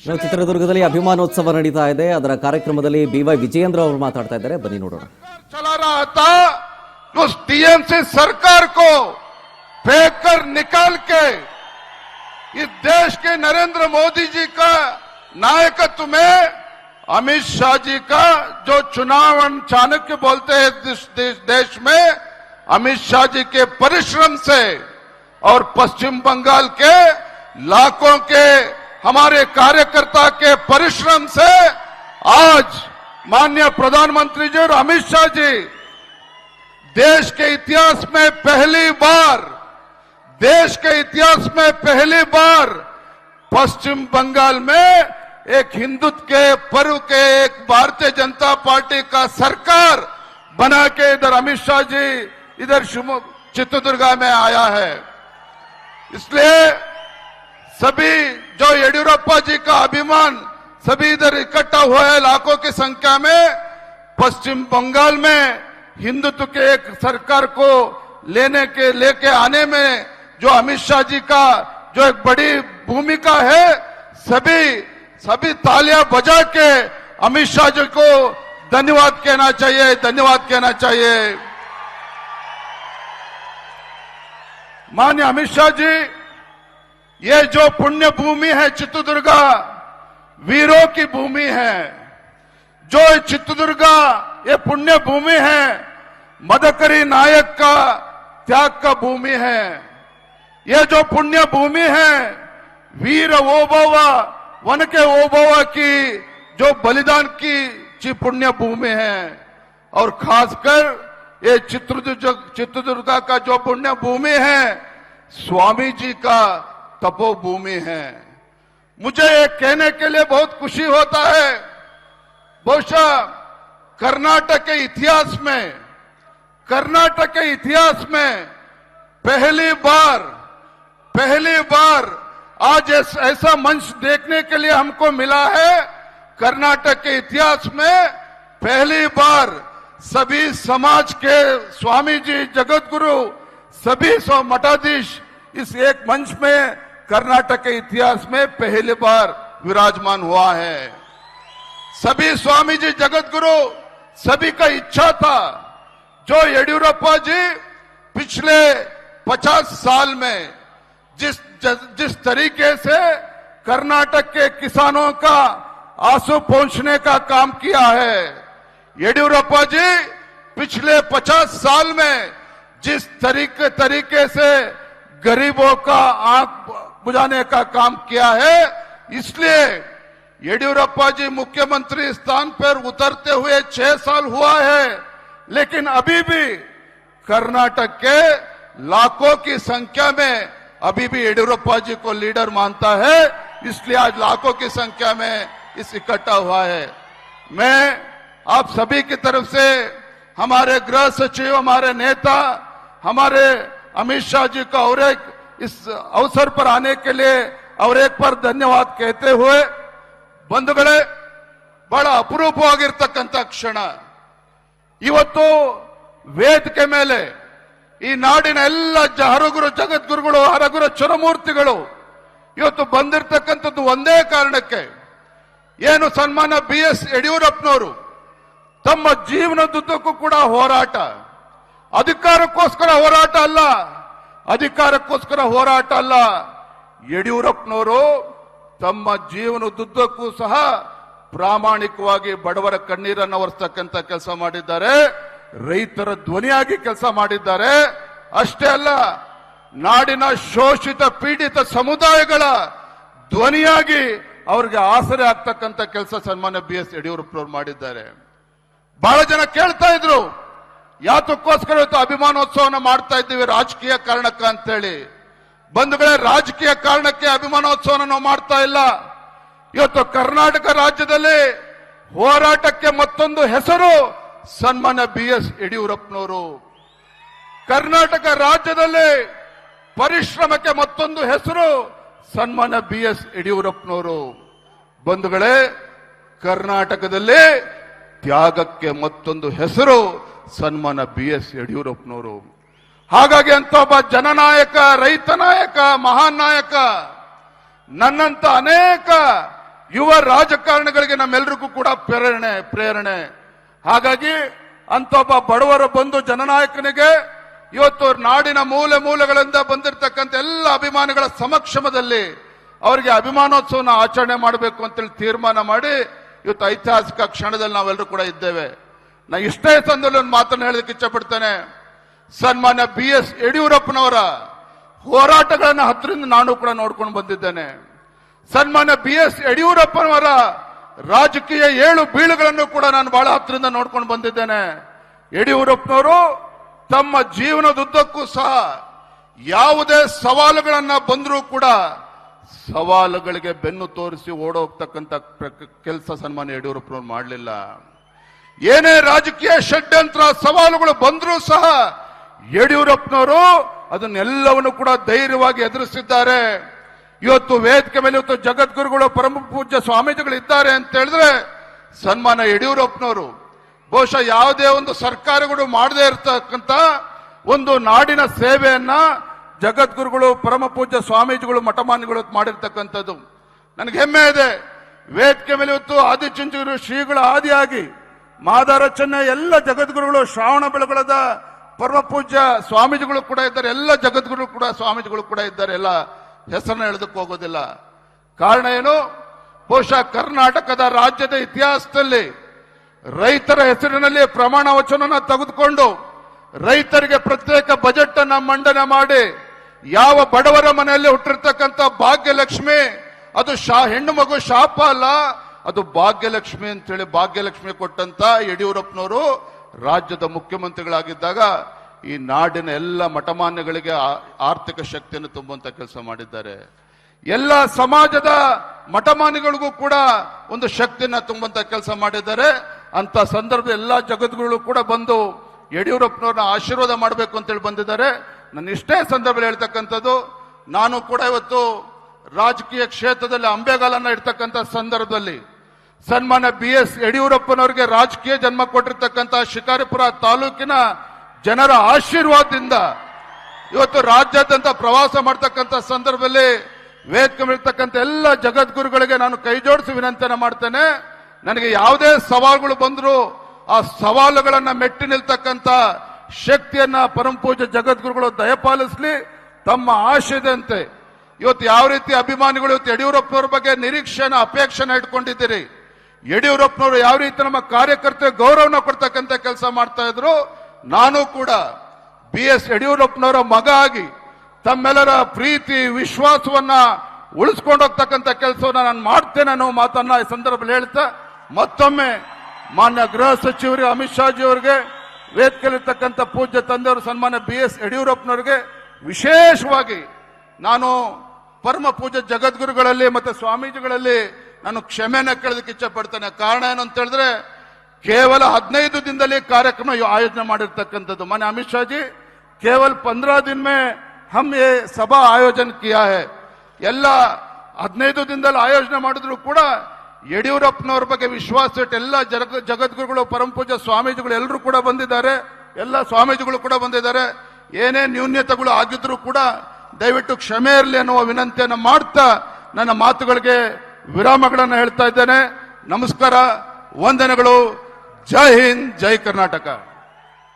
ಚಿತ್ರದುರ್ಗದಲ್ಲಿ ಅಭಿಮಾನೋತ್ಸವ ನಡೀತಾ ಇದೆ. ಅದರ ಕಾರ್ಯಕ್ರಮದಲ್ಲಿ BY ವಿಜಯೇಂದ್ರ ಅವರು ಮಾತಾಡ್ತಾ ಇದ್ದಾರೆ. ಬನ್ನಿ ನೋಡೋಣ. चला रहा था उस टीएमसी सरकार को फेंक कर निकाल के इस देश के नरेंद्र मोदी जी का नायकत्व में अमित शाह जी का जो चुनाव चाणक्य बोलते हैं देश में अमित शाह जी के परिश्रम से और पश्चिम बंगाल के लाखों के हमारे कार्यकर्ता के परिश्रम से आज माननीय प्रधानमंत्री जी और अमित शाह जी देश के इतिहास में पहली बार पश्चिम बंगाल में एक हिंदुत्व के पर्व के एक भारतीय जनता पार्टी का सरकार बना के इधर अमित शाह जी इधर चित्रदुर्गा में आया है। इसलिए सभी जो येडियुरप्पा जी का अभिमान सभी इधर इकट्ठा हुआ है लाखों की संख्या में। पश्चिम बंगाल में हिंदुत्व के एक सरकार को लेके आने में जो अमित शाह जी का जो एक बड़ी भूमिका है, सभी तालियां बजा के अमित शाह जी को धन्यवाद कहना चाहिए। माननीय अमित शाह जी, ये जो पुण्य भूमि है चित्रदुर्गा वीरों की भूमि है। जो चित्रदुर्गा ये पुण्य भूमि है मदकरी नायक का त्याग का भूमि है। ये जो पुण्य भूमि है वीर ओबव्वा वन के ओबव्वा की जो बलिदान की पुण्य भूमि है। और खासकर ये चित्रदुर्गा का जो पुण्य भूमि है स्वामी जी का तपोभूमि है। मुझे ये कहने के लिए बहुत खुशी होता है, बहुशः कर्नाटक के इतिहास में पहली बार आज ऐसा मंच देखने के लिए हमको मिला है। कर्नाटक के इतिहास में पहली बार सभी समाज के स्वामी जी जगत गुरु सभी मठाधीश इस एक मंच में कर्नाटक के इतिहास में पहली बार विराजमान हुआ है। सभी स्वामी जी जगत गुरु सभी का इच्छा था जो येडियुरप्पा जी पिछले 50 साल में जिस तरीके से कर्नाटक के किसानों का आंसू पहुंचने का काम किया है, येडियुरप्पा जी पिछले 50 साल में जिस तरीके से गरीबों का आंख बुझाने का काम किया है, इसलिए येडियुरप्पा जी मुख्यमंत्री स्थान पर उतरते हुए 6 साल हुआ है, लेकिन अभी भी कर्नाटक के लाखों की संख्या में अभी भी येडियुरप्पा जी को लीडर मानता है। इसलिए आज लाखों की संख्या में इस इकट्ठा हुआ है। मैं आप सभी की तरफ से हमारे गृह सचिव, हमारे नेता, हमारे अमित शाह जी का और एक इस अवसर पर आने के लिए और एक पर धन्यवाद कहते हुए, ಬಂಧುಗಳೇ, ಬಹಳ ಅಪರೂಪವಾಗಿರ್ತಕ್ಕಂಥ ಕ್ಷಣ ಇವತ್ತು ವೇದಿಕೆ ಮೇಲೆ ಈ ನಾಡಿನ ಎಲ್ಲ ಹರಗುರು ಜಗದ್ಗುರುಗಳು, ಹರಗುರು ಚರಮೂರ್ತಿಗಳು ಇವತ್ತು ಬಂದಿರತಕ್ಕಂಥದ್ದು ಒಂದೇ ಕಾರಣಕ್ಕೆ, ಏನು ಸನ್ಮಾನ್ಯ BS ಯಡಿಯೂರಪ್ಪನವರು ತಮ್ಮ ಜೀವನದುದ್ದಕ್ಕೂ ಕೂಡ ಹೋರಾಟ, ಅಧಿಕಾರಕ್ಕೋಸ್ಕರ ಹೋರಾಟ ಅಲ್ಲ, ಯಡಿಯೂರಪ್ಪನವರು ತಮ್ಮ ಜೀವನದುದ್ದಕ್ಕೂ ಸಹ ಪ್ರಾಮಾಣಿಕವಾಗಿ ಬಡವರ ಕಣ್ಣೀರನ್ನು ಒರೆಸ್ತಕ್ಕಂಥ ಕೆಲಸ ಮಾಡಿದ್ದಾರೆ, ರೈತರ ಧ್ವನಿಯಾಗಿ ಕೆಲಸ ಮಾಡಿದ್ದಾರೆ. ಅಷ್ಟೇ ಅಲ್ಲ, ನಾಡಿನ ಶೋಷಿತ ಪೀಡಿತ ಸಮುದಾಯಗಳ ಧ್ವನಿಯಾಗಿ ಅವರಿಗೆ ಆಸರೆ ಆಗ್ತಕ್ಕಂಥ ಕೆಲಸ ಸನ್ಮಾನ್ಯ BS ಯಡಿಯೂರಪ್ಪನವರು ಮಾಡಿದ್ದಾರೆ. ಬಹಳ ಜನ ಕೇಳ್ತಾ ಇದ್ರು, ಯಾತಕ್ಕೋಸ್ಕರ ಇವತ್ತು ಅಭಿಮಾನೋತ್ಸವನ ಮಾಡ್ತಾ ಇದ್ದೀವಿ, ರಾಜಕೀಯ ಕಾರಣಕ್ಕ ಅಂತ ಹೇಳಿ. ಬಂಧುಗಳೇ, ರಾಜಕೀಯ ಕಾರಣಕ್ಕೆ ಅಭಿಮಾನೋತ್ಸವನ ನಾವು ಮಾಡ್ತಾ ಇಲ್ಲ. ಇವತ್ತು ಕರ್ನಾಟಕ ರಾಜ್ಯದಲ್ಲಿ ಹೋರಾಟಕ್ಕೆ ಮತ್ತೊಂದು ಹೆಸರು ಸನ್ಮಾನ್ಯ BS ಯಡಿಯೂರಪ್ಪನವರು. ಕರ್ನಾಟಕ ರಾಜ್ಯದಲ್ಲಿ ಪರಿಶ್ರಮಕ್ಕೆ ಮತ್ತೊಂದು ಹೆಸರು ಸನ್ಮಾನ್ಯ BS ಯಡಿಯೂರಪ್ಪನವರು. ಬಂಧುಗಳೇ, ಕರ್ನಾಟಕದಲ್ಲಿ ತ್ಯಾಗಕ್ಕೆ ಮತ್ತೊಂದು ಹೆಸರು ಸನ್ಮಾನ್ಯ BS ಯಡಿಯೂರಪ್ಪನವರು. ಹಾಗಾಗಿ ಅಂತ ಒಬ್ಬ ಜನನಾಯಕ, ರೈತ ನಾಯಕ, ಮಹಾನ್ ನಾಯಕ, ನನ್ನಂತ ಅನೇಕ ಯುವ ರಾಜಕಾರಣಿಗಳಿಗೆ ನಮ್ಮೆಲ್ಲರಿಗೂ ಕೂಡ ಪ್ರೇರಣೆ. ಹಾಗಾಗಿ ಅಂತ ಒಬ್ಬ ಬಡವರ ಬಂಧು ಜನನಾಯಕನಿಗೆ ಇವತ್ತು ನಾಡಿನ ಮೂಲೆ ಮೂಲೆಗಳಿಂದ ಬಂದಿರತಕ್ಕಂಥ ಎಲ್ಲ ಅಭಿಮಾನಿಗಳ ಸಮಕ್ಷಮದಲ್ಲಿ ಅವರಿಗೆ ಅಭಿಮಾನೋತ್ಸವನ ಆಚರಣೆ ಮಾಡಬೇಕು ಅಂತೇಳಿ ತೀರ್ಮಾನ ಮಾಡಿ ಇವತ್ತು ಐತಿಹಾಸಿಕ ಕ್ಷಣದಲ್ಲಿ ನಾವೆಲ್ಲರೂ ಕೂಡ ಇದ್ದೇವೆ. ನಾ ಇಷ್ಟೇ ಸಂದರ್ಭದಲ್ಲಿ ಒಂದು ಮಾತನ್ನು ಹೇಳಲಿಕ್ಕೆ ಇಚ್ಛಪಡ್ತೇನೆ. ಸನ್ಮಾನ್ಯ BS ಯಡಿಯೂರಪ್ಪನವರ ಹೋರಾಟಗಳನ್ನು ಹತ್ತಿರದಿಂದ ನಾನು ಕೂಡ ನೋಡ್ಕೊಂಡು ಬಂದಿದ್ದೇನೆ. ಸನ್ಮಾನ್ಯ BS ಯಡಿಯೂರಪ್ಪನವರ ರಾಜಕೀಯ ಏಳು ಬೀಳುಗಳನ್ನು ಕೂಡ ನಾನು ಬಹಳ ಹತ್ತಿರದಿಂದ ನೋಡ್ಕೊಂಡು ಬಂದಿದ್ದೇನೆ. ಯಡಿಯೂರಪ್ಪನವರು ತಮ್ಮ ಜೀವನದುದ್ದಕ್ಕೂ ಸಹ ಯಾವುದೇ ಸವಾಲುಗಳನ್ನ ಬಂದರೂ ಕೂಡ ಸವಾಲುಗಳಿಗೆ ಬೆನ್ನು ತೋರಿಸಿ ಓಡೋಗ್ತಕ್ಕಂಥ ಕೆಲಸ ಸನ್ಮಾನ್ಯ ಯಡಿಯೂರಪ್ಪನವರು ಮಾಡಲಿಲ್ಲ. ಏನೇ ರಾಜಕೀಯ ಷಡ್ಯಂತ್ರ ಸವಾಲುಗಳು ಬಂದರೂ ಸಹ ಯಡಿಯೂರಪ್ಪನವರು ಅದನ್ನೆಲ್ಲವನ್ನು ಕೂಡ ಧೈರ್ಯವಾಗಿ ಎದುರಿಸಿದ್ದಾರೆ. ಇವತ್ತು ವೇದಿಕೆ ಮೇಲೆ ಇವತ್ತು ಜಗದ್ಗುರುಗಳು ಪರಮ ಪೂಜ್ಯ ಸ್ವಾಮೀಜಿಗಳು ಇದ್ದಾರೆ ಅಂತ ಹೇಳಿದ್ರೆ ಸನ್ಮಾನ್ಯ ಯಡಿಯೂರಪ್ಪನವರು ಬಹುಶಃ ಯಾವುದೇ ಒಂದು ಸರ್ಕಾರಗಳು ಮಾಡದೇ ಇರತಕ್ಕಂತ ಒಂದು ನಾಡಿನ ಸೇವೆಯನ್ನ ಜಗದ್ಗುರುಗಳು ಪರಮ ಪೂಜ್ಯ ಸ್ವಾಮೀಜಿಗಳು ಮಠಮಾನ್ಯಗಳು ಮಾಡಿರ್ತಕ್ಕಂಥದ್ದು ನನಗೆ ಹೆಮ್ಮೆ ಇದೆ. ವೇದಿಕೆ ಮೇಲೆ ಇವತ್ತು ಆದಿಚುಂಚನಗಿರಿ ಶ್ರೀಗಳ ಆದಿಯಾಗಿ ಮಾದಾರ ಚೆನ್ನೈ ಎಲ್ಲ ಜಗದ್ಗುರುಗಳು ಶ್ರಾವಣ ಬೆಳಗೊಳದ ಪರಮ ಪೂಜ್ಯ ಸ್ವಾಮೀಜಿಗಳು ಕೂಡ ಇದ್ದಾರೆ. ಎಲ್ಲ ಜಗದ್ಗುರು ಕೂಡ ಸ್ವಾಮೀಜಿಗಳು ಕೂಡ ಇದ್ದಾರೆ. ಎಲ್ಲ ಹೆಸರನ್ನ ಹೇಳೋದಕ್ಕೆ ಹೋಗೋದಿಲ್ಲ. ಕಾರಣ ಏನು? ಬಹುಶಃ ಕರ್ನಾಟಕದ ರಾಜ್ಯದ ಇತಿಹಾಸದಲ್ಲಿ ರೈತರ ಹೆಸರಿನಲ್ಲಿ ಪ್ರಮಾಣ ವಚನ ತೆಗೆದುಕೊಂಡು ರೈತರಿಗೆ ಪ್ರತ್ಯೇಕ ಬಜೆಟ್ ಅನ್ನ ಮಂಡನೆ ಮಾಡಿ ಯಾವ ಬಡವರ ಮನೆಯಲ್ಲಿ ಹುಟ್ಟಿರ್ತಕ್ಕಂಥ ಭಾಗ್ಯಲಕ್ಷ್ಮಿ ಅದು ಹೆಣ್ಣು ಮಗು ಶಾಪ ಅಲ್ಲ, ಅದು ಭಾಗ್ಯಲಕ್ಷ್ಮಿ ಅಂತೇಳಿ ಭಾಗ್ಯಲಕ್ಷ್ಮಿ ಕೊಟ್ಟಂತ ಯಡಿಯೂರಪ್ಪನವರು ರಾಜ್ಯದ ಮುಖ್ಯಮಂತ್ರಿಗಳಾಗಿದ್ದಾಗ ಈ ನಾಡಿನ ಎಲ್ಲ ಮಠಮಾನ್ಯಗಳಿಗೆ ಆರ್ಥಿಕ ಶಕ್ತಿಯನ್ನು ತುಂಬುವಂತ ಕೆಲಸ ಮಾಡಿದ್ದಾರೆ. ಎಲ್ಲ ಸಮಾಜದ ಮಠಮಾನ್ಯಗಳಿಗೂ ಕೂಡ ಒಂದು ಶಕ್ತಿಯನ್ನ ತುಂಬುವಂತ ಕೆಲಸ ಮಾಡಿದ್ದಾರೆ. ಅಂತ ಸಂದರ್ಭದಲ್ಲಿ ಎಲ್ಲ ಜಗದ್ಗುರುಗಳು ಕೂಡ ಬಂದು ಯಡಿಯೂರಪ್ಪನವ್ರನ್ನ ಆಶೀರ್ವಾದ ಮಾಡಬೇಕು ಅಂತೇಳಿ ಬಂದಿದ್ದಾರೆ. ನನ್ನ ಇಷ್ಟೇ ಸಂದರ್ಭದಲ್ಲಿ ಹೇಳ್ತಕ್ಕಂಥದ್ದು, ನಾನು ಕೂಡ ಇವತ್ತು ರಾಜಕೀಯ ಕ್ಷೇತ್ರದಲ್ಲಿ ಅಂಬೆಗಾಲನ್ನ ಇಡ್ತಕ್ಕಂಥ ಸಂದರ್ಭದಲ್ಲಿ ಸನ್ಮಾನ್ಯ BS ಯಡಿಯೂರಪ್ಪನವರಿಗೆ ರಾಜಕೀಯ ಜನ್ಮ ಕೊಟ್ಟಿರ್ತಕ್ಕಂಥ ಶಿಕಾರಿಪುರ ತಾಲೂಕಿನ ಜನರ ಆಶೀರ್ವಾದದಿಂದ ಇವತ್ತು ರಾಜ್ಯಾದ್ಯಂತ ಪ್ರವಾಸ ಮಾಡ್ತಕ್ಕಂಥ ಸಂದರ್ಭದಲ್ಲಿ ವೇದಿಕೆ ಇರ್ತಕ್ಕಂಥ ಎಲ್ಲ ಜಗದ್ಗುರುಗಳಿಗೆ ನಾನು ಕೈ ಜೋಡಿಸಿ ವಿನಂತಿಯನ್ನು ಮಾಡ್ತೇನೆ. ನನಗೆ ಯಾವುದೇ ಸವಾಲುಗಳು ಬಂದರೂ ಆ ಸವಾಲುಗಳನ್ನ ಮೆಟ್ಟಿ ನಿಲ್ತಕ್ಕಂಥ ಶಕ್ತಿಯನ್ನ ಪರಮ ಪೂಜ್ಯ ಜಗದ್ಗುರುಗಳು ದಯಪಾಲಿಸಲಿ. ತಮ್ಮ ಆಶಯದಂತೆ ಇವತ್ತು ಯಾವ ರೀತಿ ಅಭಿಮಾನಿಗಳು ಇವತ್ತು ಯಡಿಯೂರಪ್ಪನವ್ರ ಬಗ್ಗೆ ನಿರೀಕ್ಷೆನ ಅಪೇಕ್ಷೆನ ಇಟ್ಕೊಂಡಿದ್ದೀರಿ, ಯಡಿಯೂರಪ್ಪನವರು ಯಾವ ರೀತಿ ನಮ್ಮ ಕಾರ್ಯಕರ್ತರ ಗೌರವನ ಕೊಡ್ತಕ್ಕಂಥ ಕೆಲಸ ಮಾಡ್ತಾ ಇದ್ರು, ನಾನು ಕೂಡ BS ಯಡಿಯೂರಪ್ಪನವರ ಮಗ ಆಗಿ ತಮ್ಮೆಲ್ಲರ ಪ್ರೀತಿ ವಿಶ್ವಾಸವನ್ನ ಉಳಿಸ್ಕೊಂಡು ಹೋಗ್ತಕ್ಕಂಥ ಕೆಲಸವನ್ನ ನಾನು ಮಾಡ್ತೇನೆ ಅನ್ನೋ ಮಾತನ್ನ ಈ ಸಂದರ್ಭದಲ್ಲಿ ಹೇಳ್ತಾ ಮತ್ತೊಮ್ಮೆ ಮಾನ್ಯ ಗೃಹ ಸಚಿವರಿಗೆ ಅಮಿತ್ ಶಾಜಿ ಅವರಿಗೆ ವೇದಿಕೆಯಲ್ಲಿರ್ತಕ್ಕಂಥ ಪೂಜ್ಯ ತಂದೆಯವರು ಸನ್ಮಾನ್ಯ BS ಯಡಿಯೂರಪ್ಪನವರಿಗೆ ವಿಶೇಷವಾಗಿ ನಾನು ಪರಮ ಪೂಜ್ಯ ಜಗದ್ಗುರುಗಳಲ್ಲಿ ಮತ್ತೆ ಸ್ವಾಮೀಜಿಗಳಲ್ಲಿ ನಾನು ಕ್ಷಮೆನ ಕೇಳೋದಕ್ಕೆ ಇಚ್ಛೆ ಪಡ್ತೇನೆ. ಕಾರಣ ಏನು ಅಂತ ಹೇಳಿದ್ರೆ ಕೇವಲ 15 ದಿನದಲ್ಲಿ ಕಾರ್ಯಕ್ರಮ ಆಯೋಜನೆ ಮಾಡಿರ್ತಕ್ಕಂಥದ್ದು. ಮಾನ್ಯ अमित शाह जी केवल 15 दिन में हम ये सभा आयोजन किया है. ಎಲ್ಲ 15 ದಿನದಲ್ಲಿ ಆಯೋಜನೆ ಮಾಡಿದ್ರು ಕೂಡ ಯಡಿಯೂರಪ್ಪನವ್ರ ಬಗ್ಗೆ ವಿಶ್ವಾಸ ಇಟ್ಟು ಎಲ್ಲ ಜಗದ್ಗುರುಗಳು ಪರಮ ಪೂಜ್ಯ ಸ್ವಾಮೀಜಿಗಳು ಎಲ್ಲರೂ ಕೂಡ ಬಂದಿದ್ದಾರೆ. ಎಲ್ಲ ಸ್ವಾಮೀಜಿಗಳು ಕೂಡ ಬಂದಿದ್ದಾರೆ. ಏನೇ ನ್ಯೂನ್ಯತೆಗಳು ಆಗಿದ್ರು ಕೂಡ ದಯವಿಟ್ಟು ಕ್ಷಮೆ ಇರಲಿ ಅನ್ನುವ ವಿನಂತಿಯನ್ನು ಮಾಡ್ತಾ ನನ್ನ ಮಾತುಗಳಿಗೆ ವಿರಾಮಗಳನ್ನು ಹೇಳ್ತಾ ಇದ್ದೇನೆ. ನಮಸ್ಕಾರ, ವಂದನೆಗಳು. ಜೈ ಹಿಂದ್, ಜೈ ಕರ್ನಾಟಕ.